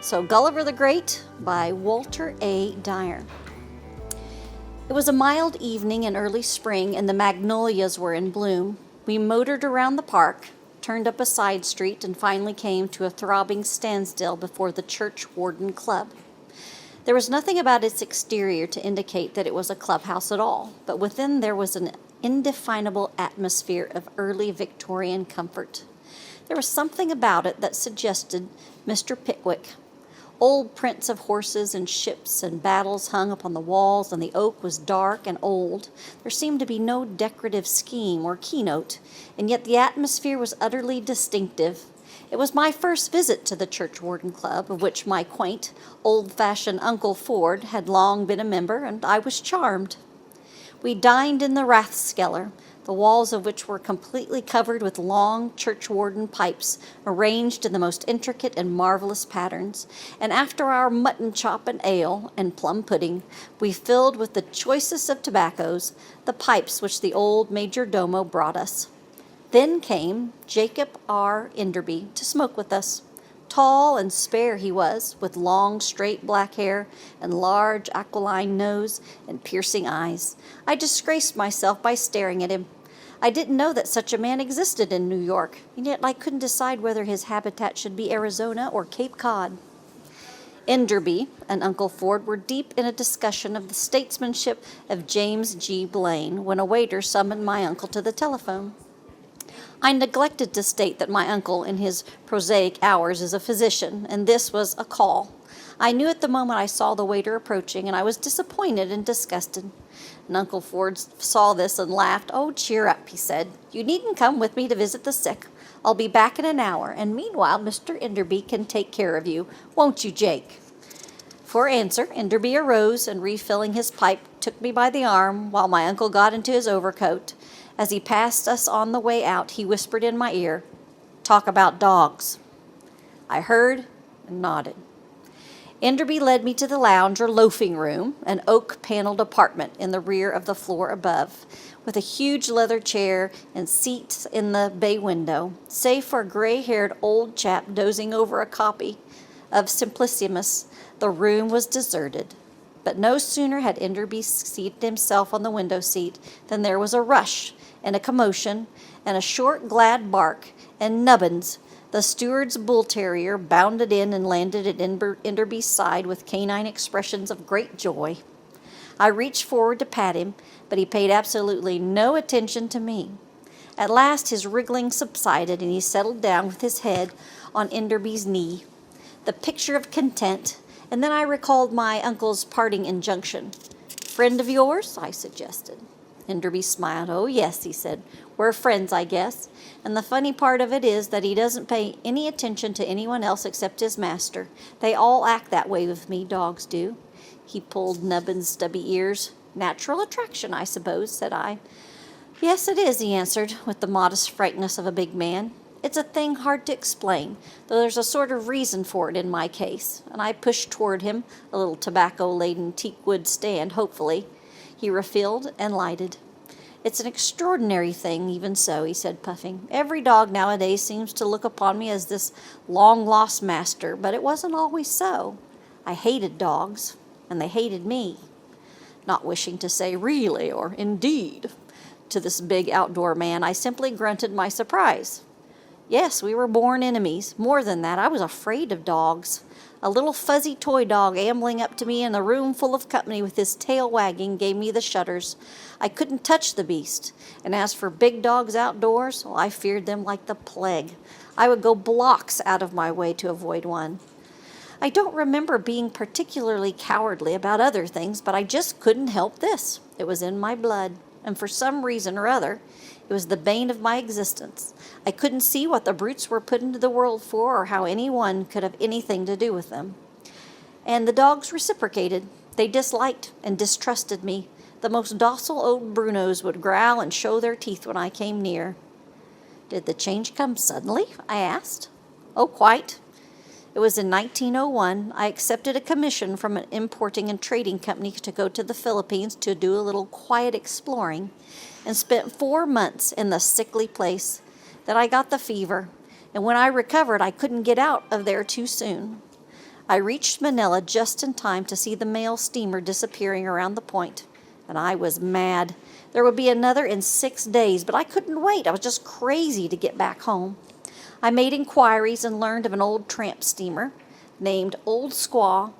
So Gulliver the Great by Walter A. Dyer. It was a mild evening in early spring, and the magnolias were in bloom. We motored around the park, turned up a side street, and finally came to a throbbing standstill before the Churchwarden Club. There was nothing about its exterior to indicate that it was a clubhouse at all, but within there was an indefinable atmosphere of early Victorian comfort. There was something about it that suggested Mr. Pickwick. Old prints of horses and ships and battles hung upon the walls, and the oak was dark and old. There seemed to be no decorative scheme or keynote, and yet the atmosphere was utterly distinctive. It was my first visit to the Churchwarden Club, of which my quaint, old-fashioned Uncle Ford had long been a member, and I was charmed. We dined in the Rathskeller, the walls of which were completely covered with long churchwarden pipes arranged in the most intricate and marvelous patterns, and after our mutton chop and ale and plum pudding, we filled with the choicest of tobaccos the pipes which the old major domo brought us. Then came Jacob R. Enderby to smoke with us. Tall and spare he was, with long, straight black hair and large aquiline nose and piercing eyes. I disgraced myself by staring at him. I didn't know that such a man existed in New York, and yet I couldn't decide whether his habitat should be Arizona or Cape Cod. Enderby and Uncle Ford were deep in a discussion of the statesmanship of James G. Blaine when a waiter summoned my uncle to the telephone. I neglected to state that my uncle, in his prosaic hours, is a physician, and this was a call. I knew at the moment I saw the waiter approaching, and I was disappointed and disgusted. And Uncle Ford saw this and laughed. "Oh, cheer up," he said. "You needn't come with me to visit the sick. I'll be back in an hour, and meanwhile Mr. Enderby can take care of you. Won't you, Jake?" For answer, Enderby arose and, refilling his pipe, took me by the arm while my uncle got into his overcoat. As he passed us on the way out, he whispered in my ear, "Talk about dogs." I heard and nodded. Enderby led me to the lounge or loafing room, an oak-paneled apartment in the rear of the floor above, with a huge leather chair and seats in the bay window. Save for a gray-haired old chap dozing over a copy of Simplicissimus, the room was deserted. But no sooner had Enderby seated himself on the window seat than there was a rush and a commotion and a short, glad bark, and Nubbins, the steward's bull terrier, bounded in and landed at Enderby's side with canine expressions of great joy. I reached forward to pat him, but he paid absolutely no attention to me. At last his wriggling subsided, and he settled down with his head on Enderby's knee, the picture of content, and then I recalled my uncle's parting injunction. "Friend of yours?" I suggested. Enderby smiled. "Oh, yes," he said. "We're friends, I guess. And the funny part of it is that he doesn't pay any attention to anyone else except his master. They all act that way with me, dogs do." He pulled Nubbin's stubby ears. "Natural attraction, I suppose," said I. "Yes, it is," he answered, with the modest frankness of a big man. "It's a thing hard to explain, though there's a sort of reason for it in my case." And I pushed toward him a little tobacco-laden teakwood stand, hopefully. He refilled and lighted. "It's an extraordinary thing, even so," he said, puffing. "Every dog nowadays seems to look upon me as this long-lost master, but it wasn't always so. I hated dogs, and they hated me." Not wishing to say "really" or "indeed" to this big outdoor man, I simply grunted my surprise. Yes, we were born enemies. More than that, I was afraid of dogs. A little fuzzy toy dog ambling up to me in a room full of company with his tail wagging gave me the shudders. I couldn't touch the beast. And as for big dogs outdoors, well, I feared them like the plague. I would go blocks out of my way to avoid one. I don't remember being particularly cowardly about other things, but I just couldn't help this. It was in my blood, and for some reason or other, it was the bane of my existence. I couldn't see what the brutes were put into the world for, or how any one could have anything to do with them. And the dogs reciprocated. They disliked and distrusted me. The most docile old Brunos would growl and show their teeth when I came near. "Did the change come suddenly?" I asked. "Oh, quite. It was in 1901. I accepted a commission from an importing and trading company to go to the Philippines to do a little quiet exploring, and spent 4 months in the sickly place. Then I got the fever, and when I recovered, I couldn't get out of there too soon. I reached Manila just in time to see the mail steamer disappearing around the point, and I was mad. There would be another in 6 days, but I couldn't wait. I was just crazy to get back home. I made inquiries and learned of an old tramp steamer named Old Squaw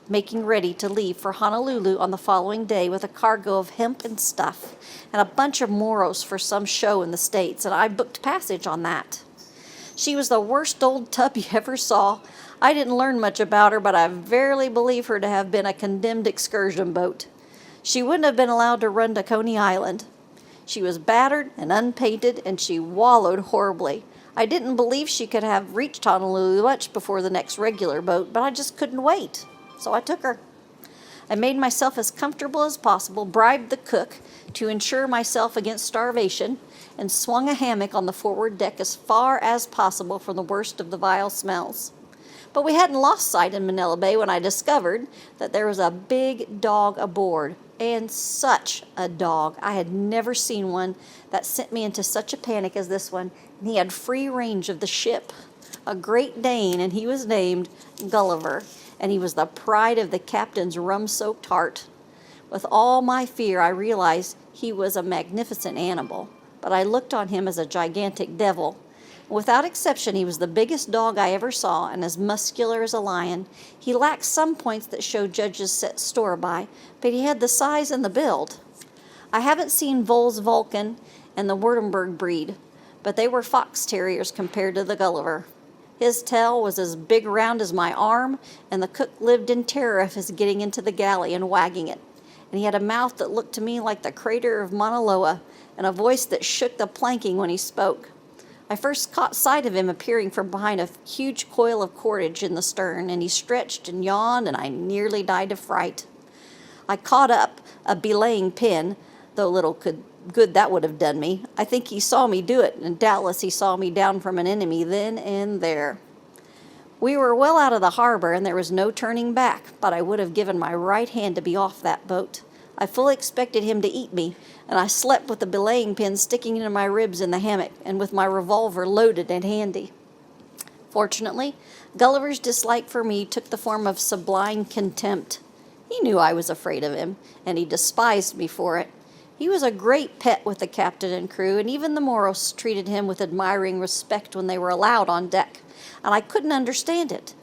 making ready to leave for Honolulu on the following day with a cargo of hemp and stuff and a bunch of moros for some show in the States, and I booked passage on that. She was the worst old tub you ever saw. I didn't learn much about her, but I verily believe her to have been a condemned excursion boat. She wouldn't have been allowed to run to Coney Island. She was battered and unpainted, and she wallowed horribly. I didn't believe she could have reached Honolulu much before the next regular boat, but I just couldn't wait, so I took her. I made myself as comfortable as possible, bribed the cook to insure myself against starvation, and swung a hammock on the forward deck as far as possible from the worst of the vile smells. But we hadn't lost sight in Manila Bay when I discovered that there was a big dog aboard, and such a dog. I had never seen one that sent me into such a panic as this one, and he had free range of the ship. A Great Dane, and he was named Gulliver, and he was the pride of the captain's rum-soaked heart. With all my fear, I realized he was a magnificent animal, but I looked on him as a gigantic devil. Without exception, he was the biggest dog I ever saw and as muscular as a lion. He lacked some points that showed judges set store by, but he had the size and the build. I haven't seen Vohl's Vulcan and the Württemberg breed, but they were fox terriers compared to the Gulliver. His tail was as big around as my arm, and the cook lived in terror of his getting into the galley and wagging it. And he had a mouth that looked to me like the crater of Mauna Loa, and a voice that shook the planking when he spoke. I first caught sight of him appearing from behind a huge coil of cordage in the stern, and he stretched and yawned, and I nearly died of fright. I caught up a belaying pin, though little good that would have done me. I think he saw me do it, and doubtless he saw me down from an enemy then and there. We were well out of the harbor, and there was no turning back, but I would have given my right hand to be off that boat. I fully expected him to eat me, and I slept with the belaying pin sticking into my ribs in the hammock and with my revolver loaded and handy. Fortunately, Gulliver's dislike for me took the form of sublime contempt. He knew I was afraid of him, and he despised me for it. He was a great pet with the captain and crew, and even the Moros treated him with admiring respect when they were allowed on deck, and I couldn't understand it.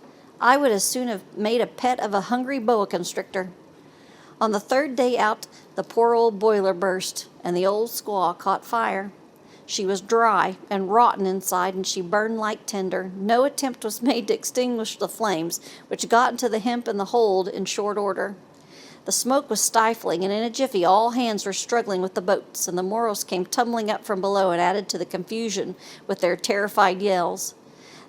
I would as soon have made a pet of a hungry boa constrictor. On the third day out, the poor old boiler burst, and the old squaw caught fire. She was dry and rotten inside, and she burned like tinder. No attempt was made to extinguish the flames, which got into the hemp in the hold in short order. The smoke was stifling, and in a jiffy all hands were struggling with the boats, and the Moros came tumbling up from below and added to the confusion with their terrified yells.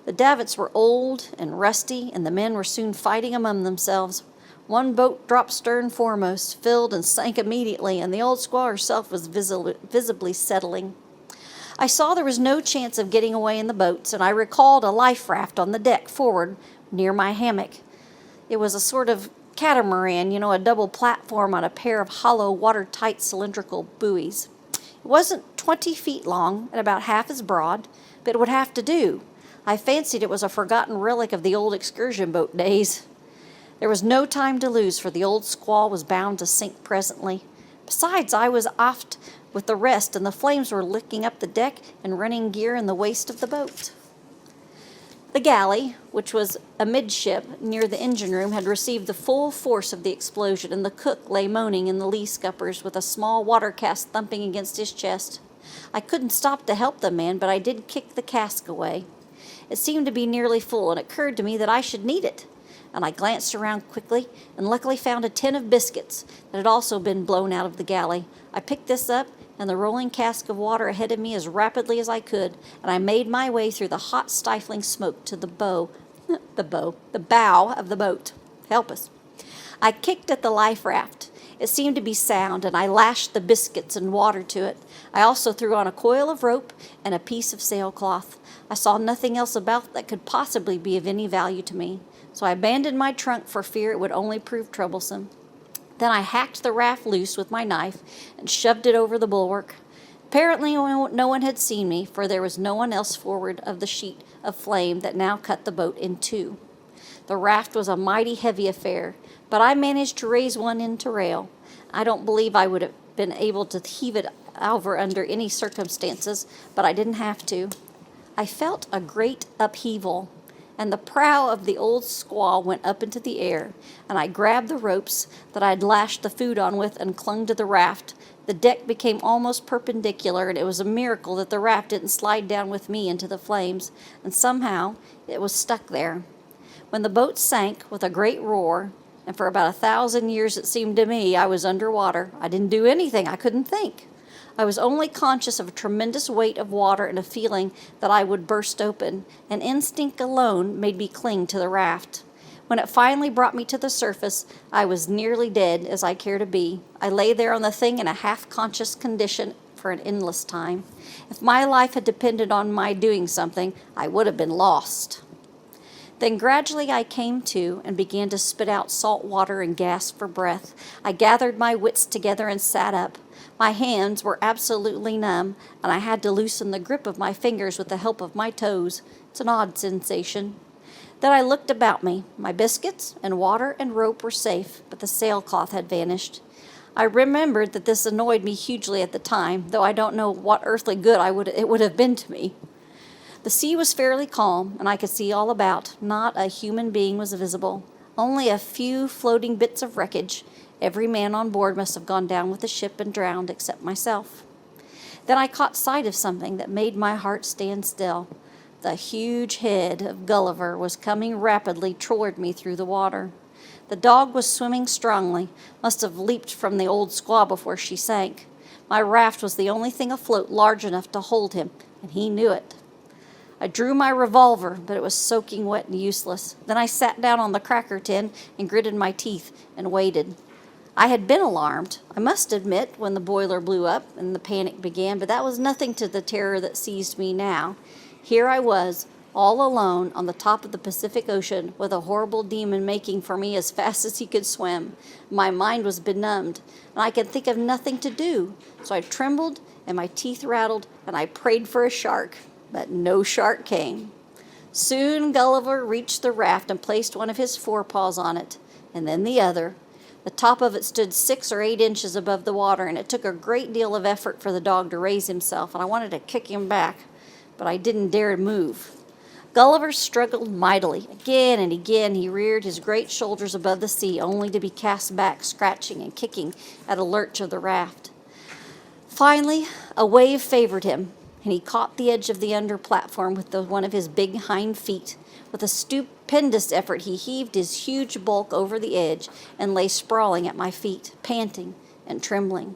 The davits were old and rusty, and the men were soon fighting among themselves. One boat dropped stern foremost, filled and sank immediately, and the old squaw herself was visibly settling. I saw there was no chance of getting away in the boats, and I recalled a life raft on the deck forward near my hammock. It was a sort of catamaran, a double platform on a pair of hollow, watertight cylindrical buoys. It wasn't 20 feet long and about half as broad, but it would have to do. I fancied it was a forgotten relic of the old excursion boat days. There was no time to lose, for the old squaw was bound to sink presently. Besides, I was aft with the rest, and the flames were licking up the deck and running gear in the waist of the boat. The galley, which was amidship near the engine room, had received the full force of the explosion, and the cook lay moaning in the lee scuppers with a small water cask thumping against his chest. I couldn't stop to help the man, but I did kick the cask away. It seemed to be nearly full, and it occurred to me that I should need it. And I glanced around quickly and luckily found a tin of biscuits that had also been blown out of the galley. I picked this up and the rolling cask of water ahead of me as rapidly as I could, and I made my way through the hot, stifling smoke to the bow of the boat. Help us. I kicked at the life raft. It seemed to be sound, and I lashed the biscuits and water to it. I also threw on a coil of rope and a piece of sailcloth. I saw nothing else about that could possibly be of any value to me, so I abandoned my trunk for fear it would only prove troublesome. Then I hacked the raft loose with my knife and shoved it over the bulwark. Apparently no one had seen me, for there was no one else forward of the sheet of flame that now cut the boat in two. The raft was a mighty heavy affair, but I managed to raise one end to rail. I don't believe I would have been able to heave it over under any circumstances, but I didn't have to. I felt a great upheaval, and the prow of the old squaw went up into the air, and I grabbed the ropes that I'd lashed the food on with and clung to the raft. The deck became almost perpendicular, and it was a miracle that the raft didn't slide down with me into the flames, and somehow it was stuck there. When the boat sank with a great roar, and for about 1,000 years it seemed to me I was underwater, I didn't do anything. I couldn't think. I was only conscious of a tremendous weight of water and a feeling that I would burst open. An instinct alone made me cling to the raft. When it finally brought me to the surface, I was nearly dead as I care to be. I lay there on the thing in a half-conscious condition for an endless time. If my life had depended on my doing something, I would have been lost. Then gradually I came to and began to spit out salt water and gasp for breath. I gathered my wits together and sat up. My hands were absolutely numb, and I had to loosen the grip of my fingers with the help of my toes. It's an odd sensation. Then I looked about me. My biscuits and water and rope were safe, but the sailcloth had vanished. I remembered that this annoyed me hugely at the time, though I don't know what earthly good it would have been to me. The sea was fairly calm, and I could see all about. Not a human being was visible, only a few floating bits of wreckage. Every man on board must have gone down with the ship and drowned except myself. Then I caught sight of something that made my heart stand still. The huge head of Gulliver was coming rapidly toward me through the water. The dog was swimming strongly, must have leaped from the old squaw before she sank. My raft was the only thing afloat large enough to hold him, and he knew it. I drew my revolver, but it was soaking wet and useless. Then I sat down on the cracker tin and gritted my teeth and waited. I had been alarmed, I must admit, when the boiler blew up and the panic began, but that was nothing to the terror that seized me now. Here I was, all alone on the top of the Pacific Ocean, with a horrible demon making for me as fast as he could swim. My mind was benumbed, and I could think of nothing to do. So I trembled, and my teeth rattled, and I prayed for a shark, but no shark came. Soon Gulliver reached the raft and placed one of his forepaws on it, and then the other. The top of it stood 6 or 8 inches above the water, and it took a great deal of effort for the dog to raise himself, and I wanted to kick him back, but I didn't dare move. Gulliver struggled mightily. Again and again he reared his great shoulders above the sea, only to be cast back, scratching and kicking at a lurch of the raft. Finally, a wave favored him, and he caught the edge of the under platform with one of his big hind feet. With a stupendous effort, he heaved his huge bulk over the edge and lay sprawling at my feet, panting and trembling.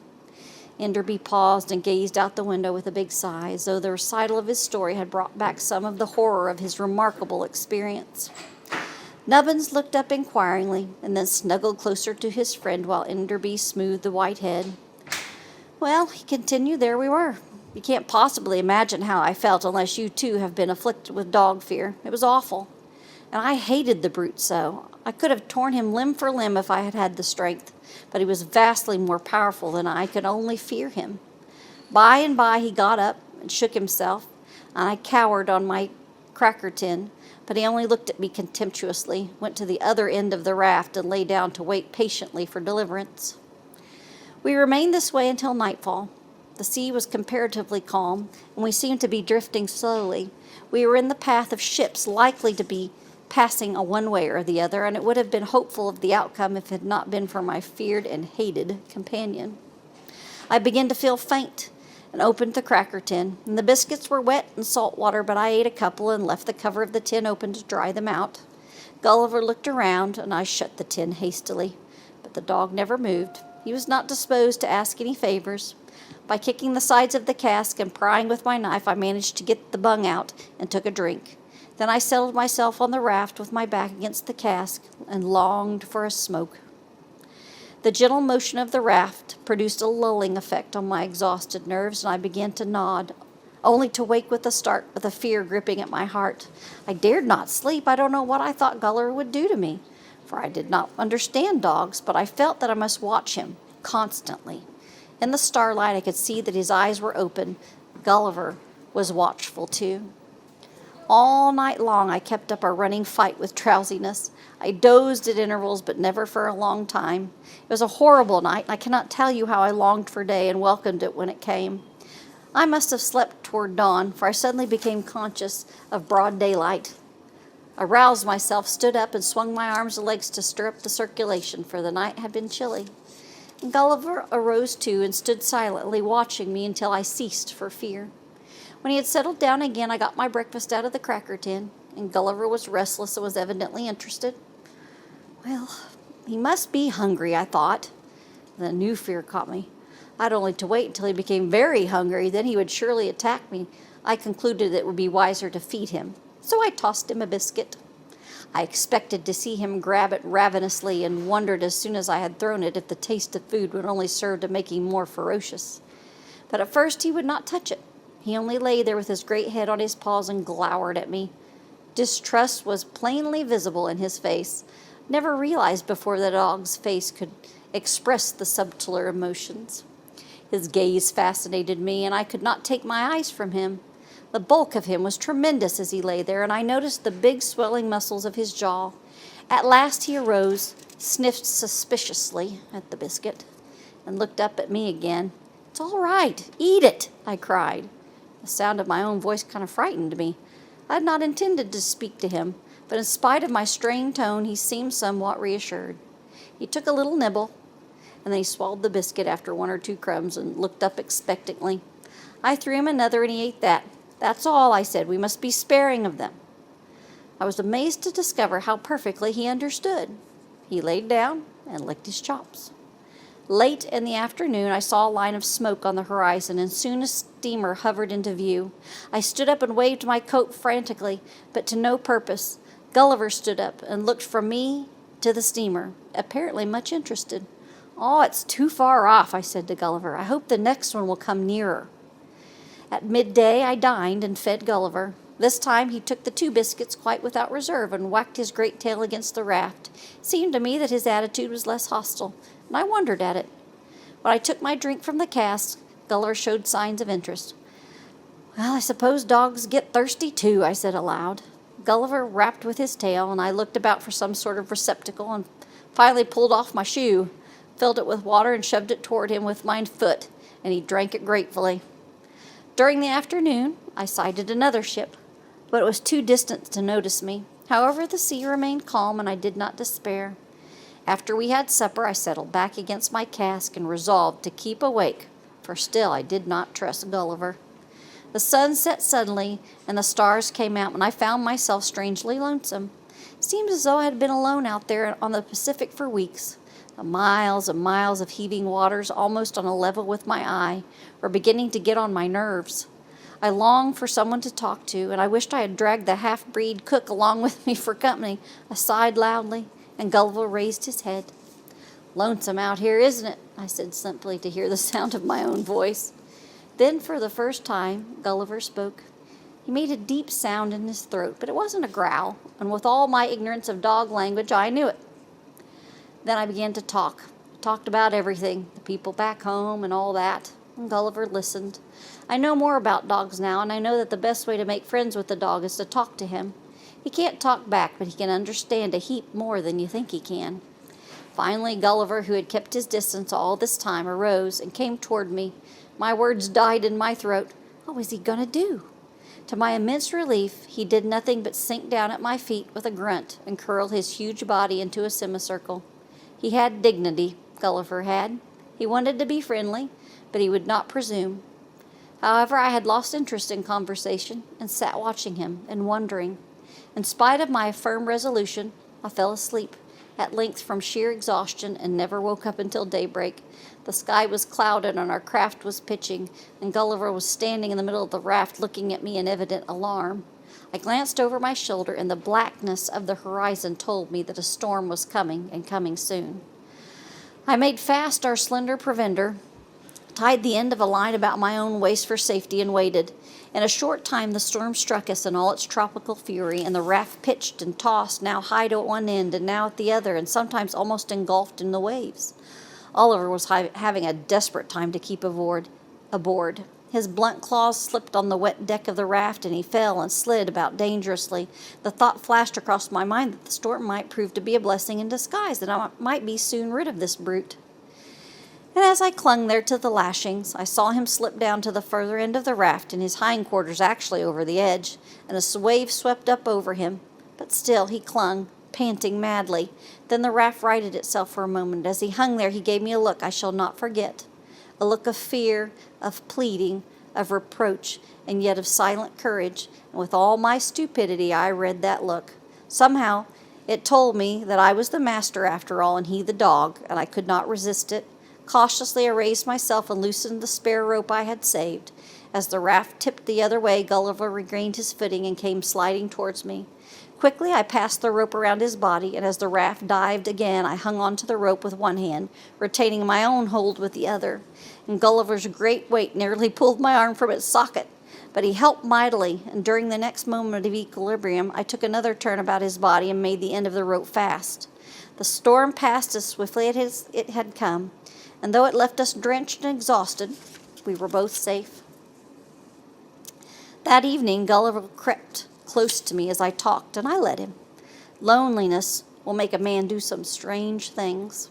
Enderby paused and gazed out the window with a big sigh, as though the recital of his story had brought back some of the horror of his remarkable experience. Nubbins looked up inquiringly and then snuggled closer to his friend while Enderby smoothed the white head. Well, he continued, there we were. You can't possibly imagine how I felt unless you too have been afflicted with dog fear. It was awful. And I hated the brute so. I could have torn him limb for limb if I had had the strength, but he was vastly more powerful than I could only fear him. By and by he got up and shook himself, and I cowered on my cracker tin, but he only looked at me contemptuously, went to the other end of the raft, and lay down to wait patiently for deliverance. We remained this way until nightfall. The sea was comparatively calm, and we seemed to be drifting slowly. We were in the path of ships likely to be passing one way or the other, and it would have been hopeful of the outcome if it had not been for my feared and hated companion. I began to feel faint and opened the cracker tin, and the biscuits were wet and salt water, but I ate a couple and left the cover of the tin open to dry them out. Gulliver looked around, and I shut the tin hastily, but the dog never moved. He was not disposed to ask any favors. By kicking the sides of the cask and prying with my knife, I managed to get the bung out and took a drink. Then I settled myself on the raft with my back against the cask and longed for a smoke. The gentle motion of the raft produced a lulling effect on my exhausted nerves, and I began to nod, only to wake with a start with a fear gripping at my heart. I dared not sleep. I don't know what I thought Gulliver would do to me, for I did not understand dogs, but I felt that I must watch him constantly. In the starlight, I could see that his eyes were open. Gulliver was watchful, too. All night long I kept up a running fight with drowsiness. I dozed at intervals, but never for a long time. It was a horrible night, and I cannot tell you how I longed for day and welcomed it when it came. I must have slept toward dawn, for I suddenly became conscious of broad daylight. I roused myself, stood up, and swung my arms and legs to stir up the circulation, for the night had been chilly. And Gulliver arose too and stood silently watching me until I ceased for fear. When he had settled down again, I got my breakfast out of the cracker tin, and Gulliver was restless and was evidently interested. Well, he must be hungry, I thought. Then a new fear caught me. I had only to wait until he became very hungry, then he would surely attack me. I concluded it would be wiser to feed him, so I tossed him a biscuit. I expected to see him grab it ravenously and wondered as soon as I had thrown it if the taste of food would only serve to make him more ferocious. But at first he would not touch it. He only lay there with his great head on his paws and glowered at me. Distrust was plainly visible in his face. Never realized before that a dog's face could express the subtler emotions. His gaze fascinated me, and I could not take my eyes from him. The bulk of him was tremendous as he lay there, and I noticed the big swelling muscles of his jaw. At last he arose, sniffed suspiciously at the biscuit, and looked up at me again. "It's all right. Eat it," I cried. The sound of my own voice kind of frightened me. I had not intended to speak to him, but in spite of my strained tone, he seemed somewhat reassured. He took a little nibble, and then he swallowed the biscuit after one or two crumbs and looked up expectantly. I threw him another, and he ate that. "That's all," I said. "We must be sparing of them." I was amazed to discover how perfectly he understood. He laid down and licked his chops. Late in the afternoon, I saw a line of smoke on the horizon, and soon a steamer hovered into view. I stood up and waved my coat frantically, but to no purpose. Gulliver stood up and looked from me to the steamer, apparently much interested. "Oh, it's too far off," I said to Gulliver. "I hope the next one will come nearer." At midday, I dined and fed Gulliver. This time he took the 2 biscuits quite without reserve and whacked his great tail against the raft. It seemed to me that his attitude was less hostile, and I wondered at it. When I took my drink from the cask, Gulliver showed signs of interest. "Well, I suppose dogs get thirsty too," I said aloud. Gulliver rapped with his tail, and I looked about for some sort of receptacle and finally pulled off my shoe, filled it with water, and shoved it toward him with my foot, and he drank it gratefully. During the afternoon, I sighted another ship, but it was too distant to notice me. However, the sea remained calm, and I did not despair. After we had supper, I settled back against my cask and resolved to keep awake, for still I did not trust Gulliver. The sun set suddenly, and the stars came out, and I found myself strangely lonesome. It seemed as though I had been alone out there on the Pacific for weeks. The miles and miles of heaving waters, almost on a level with my eye, were beginning to get on my nerves. I longed for someone to talk to, and I wished I had dragged the half-breed cook along with me for company. I sighed loudly, and Gulliver raised his head. "Lonesome out here, isn't it?" I said simply to hear the sound of my own voice. Then, for the first time, Gulliver spoke. He made a deep sound in his throat, but it wasn't a growl, and with all my ignorance of dog language, I knew it. Then I began to talk. Talked about everything, the people back home and all that, and Gulliver listened. I know more about dogs now, and I know that the best way to make friends with a dog is to talk to him. He can't talk back, but he can understand a heap more than you think he can. Finally, Gulliver, who had kept his distance all this time, arose and came toward me. My words died in my throat. What was he going to do? To my immense relief, he did nothing but sink down at my feet with a grunt and curl his huge body into a semicircle. He had dignity, Gulliver had. He wanted to be friendly, but he would not presume. However, I had lost interest in conversation and sat watching him and wondering. In spite of my firm resolution, I fell asleep, at length from sheer exhaustion, and never woke up until daybreak. The sky was clouded and our craft was pitching, and Gulliver was standing in the middle of the raft looking at me in evident alarm. I glanced over my shoulder, and the blackness of the horizon told me that a storm was coming, and coming soon. I made fast our slender provender, tied the end of a line about my own waist for safety, and waited. In a short time the storm struck us in all its tropical fury, and the raft pitched and tossed, now high at one end and now at the other, and sometimes almost engulfed in the waves. Oliver was having a desperate time to keep aboard. His blunt claws slipped on the wet deck of the raft, and he fell and slid about dangerously. The thought flashed across my mind that the storm might prove to be a blessing in disguise, that I might be soon rid of this brute. And as I clung there to the lashings, I saw him slip down to the further end of the raft, and his hindquarters actually over the edge, and a wave swept up over him. But still he clung, panting madly. Then the raft righted itself for a moment. As he hung there, he gave me a look I shall not forget. A look of fear, of pleading, of reproach, and yet of silent courage. And with all my stupidity, I read that look. Somehow, it told me that I was the master after all, and he the dog, and I could not resist it. Cautiously, I raised myself and loosened the spare rope I had saved. As the raft tipped the other way, Gulliver regained his footing and came sliding towards me. Quickly, I passed the rope around his body, and as the raft dived again, I hung on to the rope with one hand, retaining my own hold with the other. And Gulliver's great weight nearly pulled my arm from its socket, but he helped mightily, and during the next moment of equilibrium, I took another turn about his body and made the end of the rope fast. The storm passed as swiftly as it had come, and though it left us drenched and exhausted, we were both safe. That evening, Gulliver crept close to me as I talked, and I let him. Loneliness will make a man do some strange things.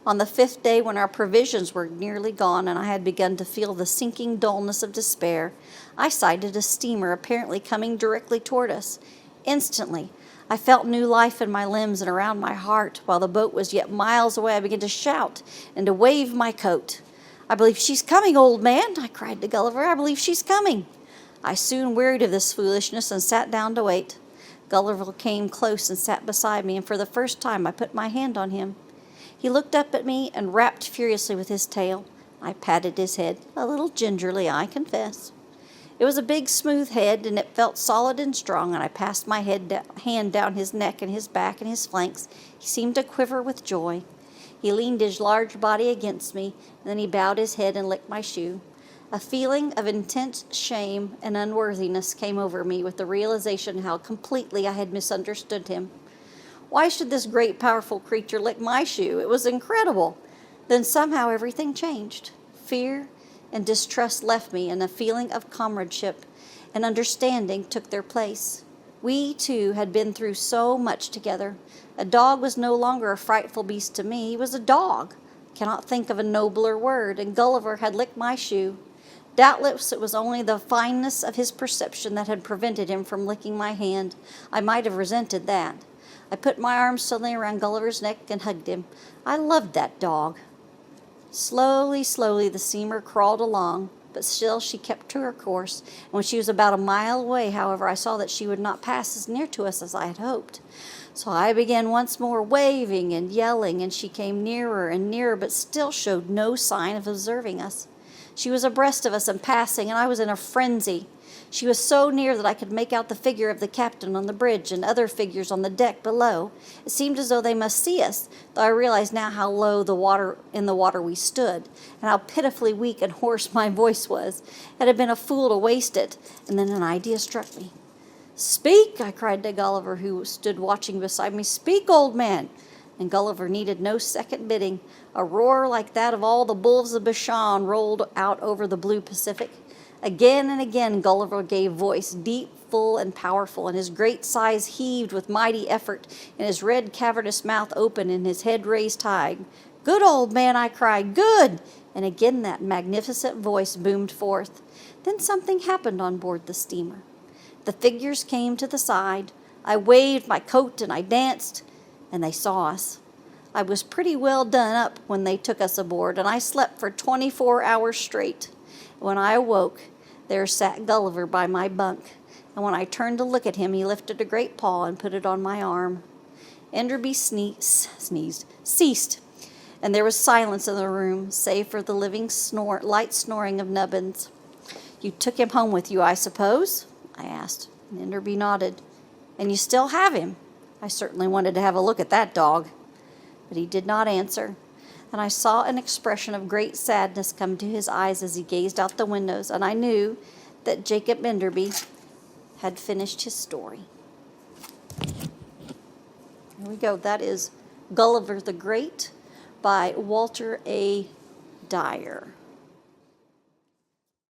On the 5th day, when our provisions were nearly gone and I had begun to feel the sinking dullness of despair, I sighted a steamer apparently coming directly toward us. Instantly, I felt new life in my limbs and around my heart. While the boat was yet miles away, I began to shout and to wave my coat. "I believe she's coming, old man," I cried to Gulliver. "I believe she's coming." I soon wearied of this foolishness and sat down to wait. Gulliver came close and sat beside me, and for the first time I put my hand on him. He looked up at me and rapped furiously with his tail. I patted his head, a little gingerly, I confess. It was a big, smooth head, and it felt solid and strong, and I passed my hand down his neck and his back and his flanks. He seemed to quiver with joy. He leaned his large body against me, and then he bowed his head and licked my shoe. A feeling of intense shame and unworthiness came over me with the realization how completely I had misunderstood him. Why should this great, powerful creature lick my shoe? It was incredible. Then somehow everything changed. Fear and distrust left me, and a feeling of comradeship and understanding took their place. We, too, had been through so much together. A dog was no longer a frightful beast to me. He was a dog. I cannot think of a nobler word, and Gulliver had licked my shoe. Doubtless it was only the fineness of his perception that had prevented him from licking my hand. I might have resented that. I put my arms suddenly around Gulliver's neck and hugged him. I loved that dog. Slowly, slowly the steamer crawled along, but still she kept to her course. And when she was about a mile away, however, I saw that she would not pass as near to us as I had hoped. So I began once more waving and yelling, and she came nearer and nearer, but still showed no sign of observing us. She was abreast of us and passing, and I was in a frenzy. She was so near that I could make out the figure of the captain on the bridge and other figures on the deck below. It seemed as though they must see us, though I realized now how low in the water we stood, and how pitifully weak and hoarse my voice was. It had been a fool to waste it, and then an idea struck me. "Speak!" I cried to Gulliver, who stood watching beside me. "Speak, old man!" And Gulliver needed no second bidding. A roar like that of all the wolves of Bashan rolled out over the blue Pacific. Again and again Gulliver gave voice, deep, full, and powerful, and his great sides heaved with mighty effort, and his red cavernous mouth opened, and his head raised high. "Good, old man!" I cried. "Good!" And again that magnificent voice boomed forth. Then something happened on board the steamer. The figures came to the side. I waved my coat and I danced, and they saw us. I was pretty well done up when they took us aboard, and I slept for 24 hours straight. When I awoke, there sat Gulliver by my bunk, and when I turned to look at him, he lifted a great paw and put it on my arm. Enderby ceased, and there was silence in the room, save for the light snoring of Nubbins. "You took him home with you, I suppose?" I asked, and Enderby nodded. "And you still have him?" I certainly wanted to have a look at that dog. But he did not answer, and I saw an expression of great sadness come to his eyes as he gazed out the windows, and I knew that Jacob Enderby had finished his story. Here we go. That is Gulliver the Great by Walter A. Dyer.